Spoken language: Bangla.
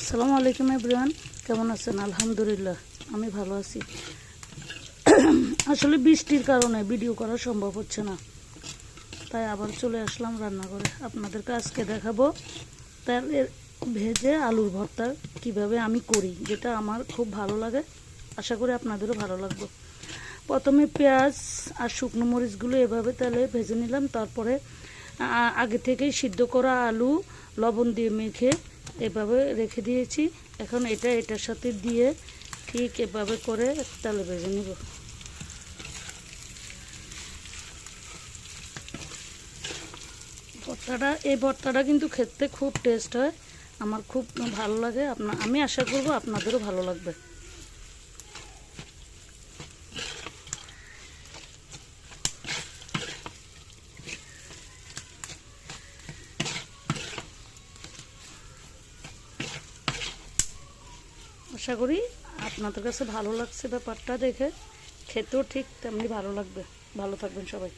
আসসালামু আলাইকুম এভরিওয়ান, কেমন আছেন? আলহামদুলিল্লাহ আমি ভালো আছি। আসলে বৃষ্টির কারণে ভিডিও করা সম্ভব হচ্ছে না, তাই আবার চলে আসলাম রান্নাঘরে। আপনাদেরকে আজকে দেখাবো তেলে ভেজে আলুর ভর্তা কিভাবে আমি করি, যেটা আমার খুব ভালো লাগে। আশা করি আপনাদেরও ভালো লাগবে। প্রথমে পেঁয়াজ আর শুকনো মরিচগুলো এভাবে তেলে ভেজে নিলাম। তারপরে আগে থেকেই সিদ্ধ করা আলু লবণ দিয়ে মেখে এভাবে রেখে দিয়েছি। এখন এটার সাথে দিয়ে ঠিক এভাবে করে তেলে ভেজে নিব। এই ভর্তাটা কিন্তু খেতে খুব টেস্ট হয়, আমার খুব ভালো লাগে। আমি আশা করব আপনাদেরও ভালো লাগবে। আশা করি আপনাদের কাছে ভালো লাগছে ব্যাপারটা দেখে, খেতেও ঠিক তেমনি ভালো লাগবে। ভালো থাকবেন সবাই।